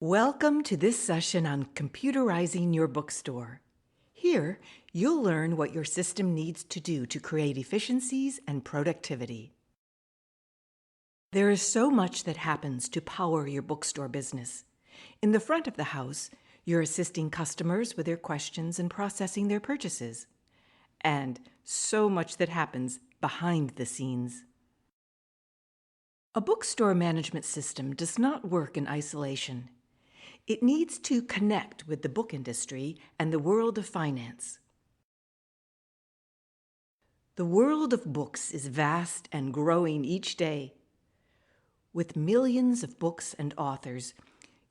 Welcome to this session on Computerizing your bookstore. Here, you'll learn what your system needs to do to create efficiencies and productivity. There is so much that happens to power your bookstore business. In the front of the house, you're assisting customers with their questions and processing their purchases. And so much that happens behind the scenes. A bookstore management system does not work in isolation. It needs to connect with the book industry and the world of finance. The world of books is vast and growing each day. With millions of books and authors,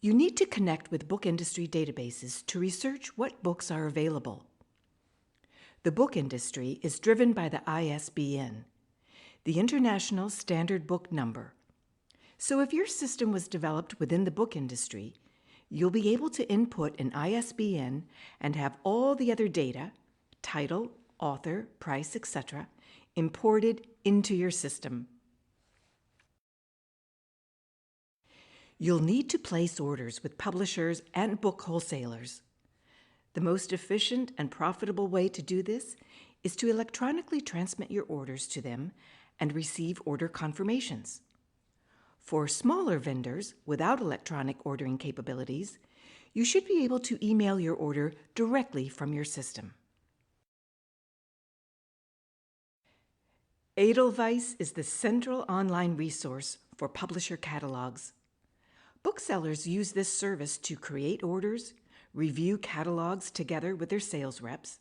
you need to connect with book industry databases to research what books are available. The book industry is driven by the ISBN, the International Standard Book Number. So if your system was developed within the book industry, you'll be able to input an ISBN and have all the other data, title, author, price, etc., imported into your system. You'll need to place orders with publishers and book wholesalers. The most efficient and profitable way to do this is to electronically transmit your orders to them and receive order confirmations. For smaller vendors without electronic ordering capabilities, you should be able to email your order directly from your system. Edelweiss is the central online resource for publisher catalogs. Booksellers use this service to create orders, review catalogs together with their sales reps,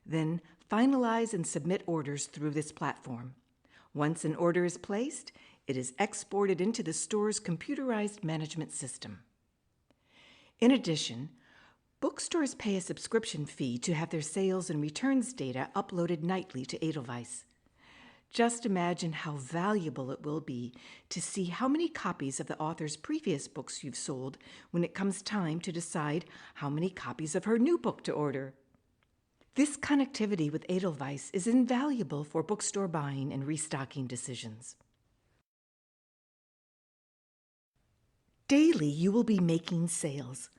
then finalize and submit orders through this platform. Once an order is placed, it is exported into the store's computerized management system. In addition, bookstores pay a subscription fee to have their sales and returns data uploaded nightly to Edelweiss. Just imagine how valuable it will be to see how many copies of the author's previous books you've sold when it comes time to decide how many copies of her new book to order. This connectivity with Edelweiss is invaluable for bookstore buying and restocking decisions. Daily, you will be making sales,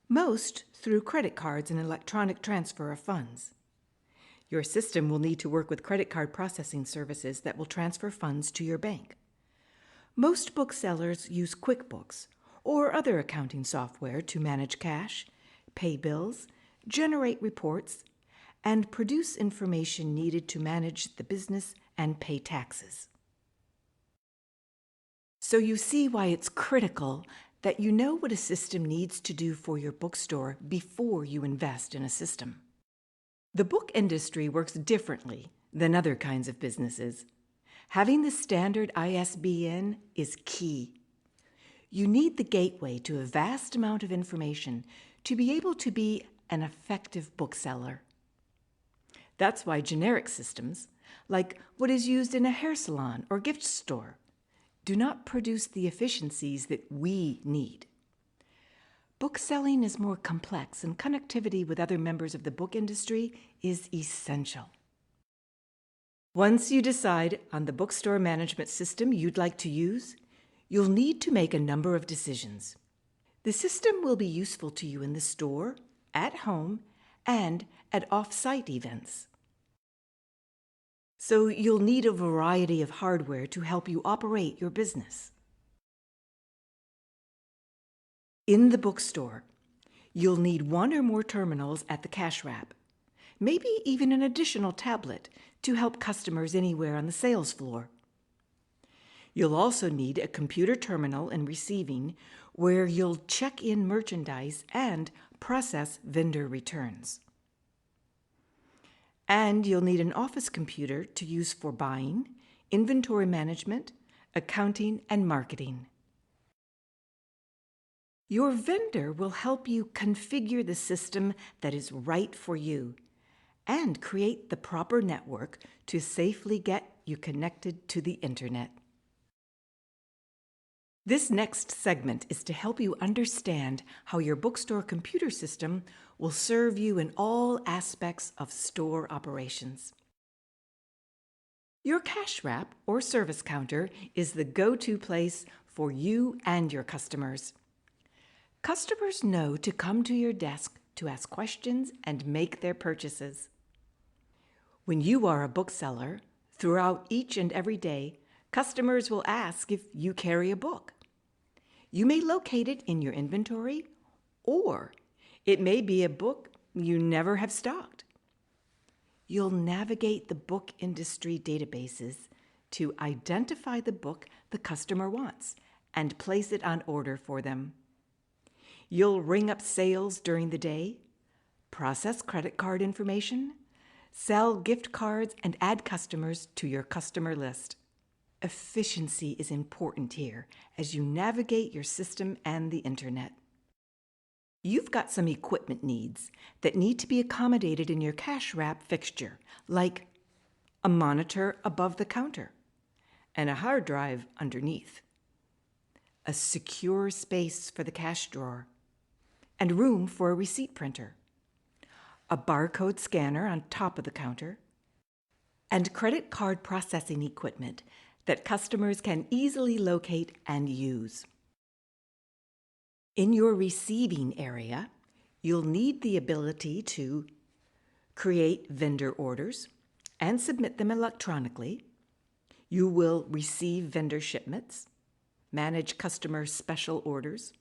most through credit cards and electronic transfer of funds. Your system will need to work with credit card processing services that will transfer funds to your bank. Most booksellers use QuickBooks or other accounting software to manage cash, pay bills, generate reports, and produce information needed to manage the business and pay taxes. So you see why it's critical that you know what a system needs to do for your bookstore before you invest in a system. The book industry works differently than other kinds of businesses. Having the standard ISBN is key. You need the gateway to a vast amount of information to be able to be an effective bookseller. That's why generic systems, like what is used in a hair salon or gift store, do not produce the efficiencies that we need. Bookselling is more complex, and connectivity with other members of the book industry is essential. Once you decide on the bookstore management system you'd like to use, you'll need to make a number of decisions. The system will be useful to you in the store, at home, and at off-site events. So you'll need a variety of hardware to help you operate your business. In the bookstore, you'll need one or more terminals at the cash wrap, maybe even an additional tablet to help customers anywhere on the sales floor. You'll also need a computer terminal and receiving where you'll check in merchandise and process vendor returns. And you'll need an office computer to use for buying, inventory management, accounting, and marketing. Your vendor will help you configure the system that is right for you and create the proper network to safely get you connected to the internet. This next segment is to help you understand how your bookstore computer system will serve you in all aspects of store operations. Your cash wrap or service counter is the go-to place for you and your customers. Customers know to come to your desk to ask questions and make their purchases. When you are a bookseller, throughout each and every day, customers will ask if you carry a book. You may locate it in your inventory, or it may be a book you never have stocked. You'll navigate the book industry databases to identify the book the customer wants and place it on order for them. You'll ring up sales during the day, process credit card information, sell gift cards, and add customers to your customer list. Efficiency is important here as you navigate your system and the internet. You've got some equipment needs that need to be accommodated in your cash wrap fixture, like a monitor above the counter and a hard drive underneath, a secure space for the cash drawer, and room for a receipt printer, a barcode scanner on top of the counter, and credit card processing equipment that customers can easily locate and use. In your receiving area, you'll need the ability to create vendor orders and submit them electronically. You will receive vendor shipments, manage customer special orders,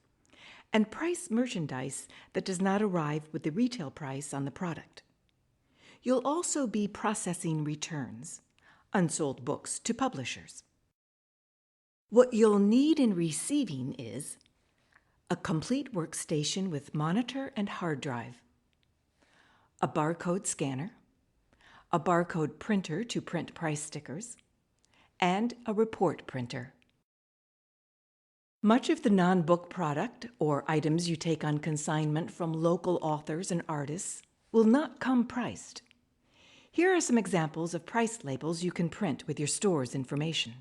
and price merchandise that does not arrive with the retail price on the product. You'll also be processing returns, unsold books to publishers. What you'll need in receiving is a complete workstation with monitor and hard drive, a barcode scanner, a barcode printer to print price stickers, and a report printer. Much of the non-book product or items you take on consignment from local authors and artists will not come priced. Here are some examples of price labels you can print with your store's information.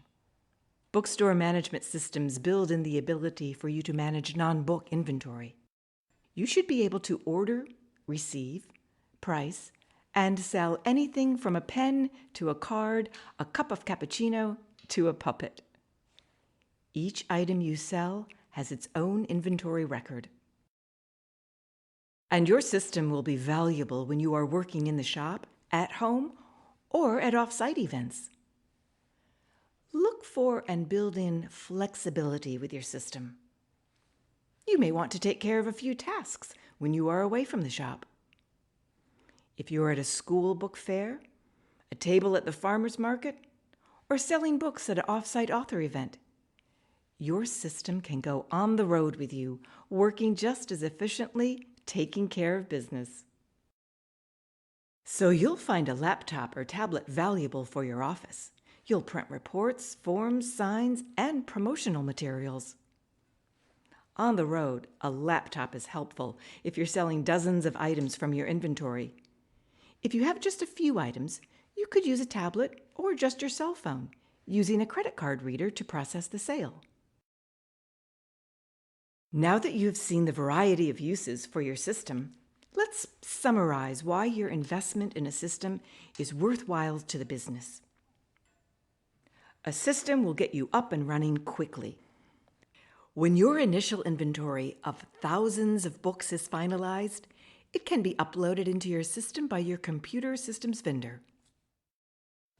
Bookstore management systems build in the ability for you to manage non-book inventory. You should be able to order, receive, price, and sell anything from a pen to a card, a cup of cappuccino to a puppet. Each item you sell has its own inventory record. And your system will be valuable when you are working in the shop, at home, or at off-site events. Look for and build in flexibility with your system. You may want to take care of a few tasks when you are away from the shop. If you are at a school book fair, a table at the farmer's market, or selling books at an off-site author event, your system can go on the road with you, working just as efficiently, taking care of business. So you'll find a laptop or tablet valuable for your office. You'll print reports, forms, signs, and promotional materials. On the road, a laptop is helpful if you're selling dozens of items from your inventory. If you have just a few items, you could use a tablet or just your cell phone, using a credit card reader to process the sale. Now that you have seen the variety of uses for your system, let's summarize why your investment in a system is worthwhile to the business. A system will get you up and running quickly. When your initial inventory of thousands of books is finalized, it can be uploaded into your system by your computer systems vendor.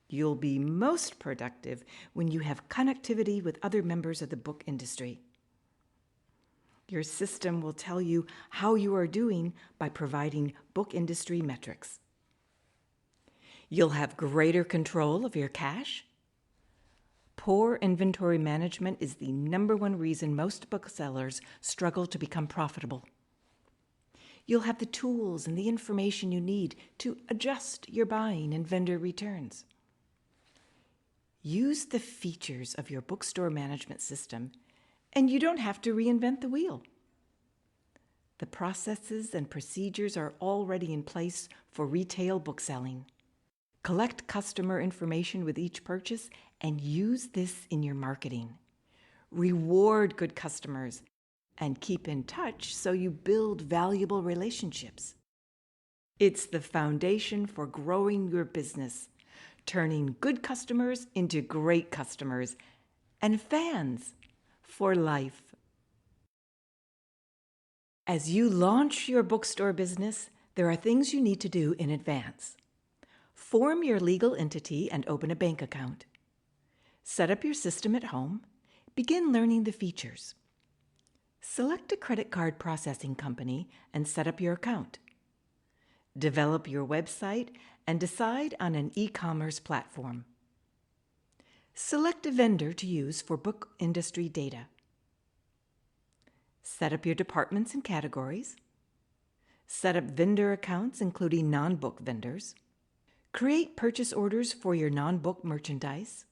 You'll be most productive when you have connectivity with other members of the book industry. Your system will tell you how you are doing by providing book industry metrics. You'll have greater control of your cash. Poor inventory management is the #1 reason most booksellers struggle to become profitable. You'll have the tools and the information you need to adjust your buying and vendor returns. Use the features of your bookstore management system, and you don't have to reinvent the wheel. The processes and procedures are already in place for retail bookselling. Collect customer information with each purchase and use this in your marketing. Reward good customers and keep in touch so you build valuable relationships. It's the foundation for growing your business, turning good customers into great customers and fans for life. As you launch your bookstore business, there are things you need to do in advance. Form your legal entity and open a bank account. Set up your system at home. Begin learning the features. Select a credit card processing company and set up your account. Develop your website and decide on an e-commerce platform. Select a vendor to use for book industry data. Set up your departments and categories. Set up vendor accounts, including non-book vendors. Create purchase orders for your non-book merchandise.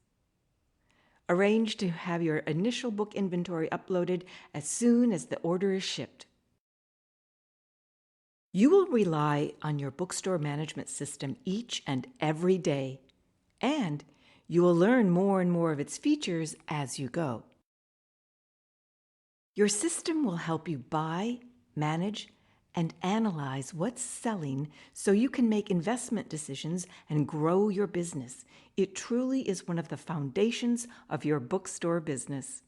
Arrange to have your initial book inventory uploaded as soon as the order is shipped. You will rely on your bookstore management system each and every day, and you will learn more and more of its features as you go. Your system will help you buy, manage, and analyze what's selling so you can make investment decisions and grow your business. It truly is one of the foundations of your bookstore business.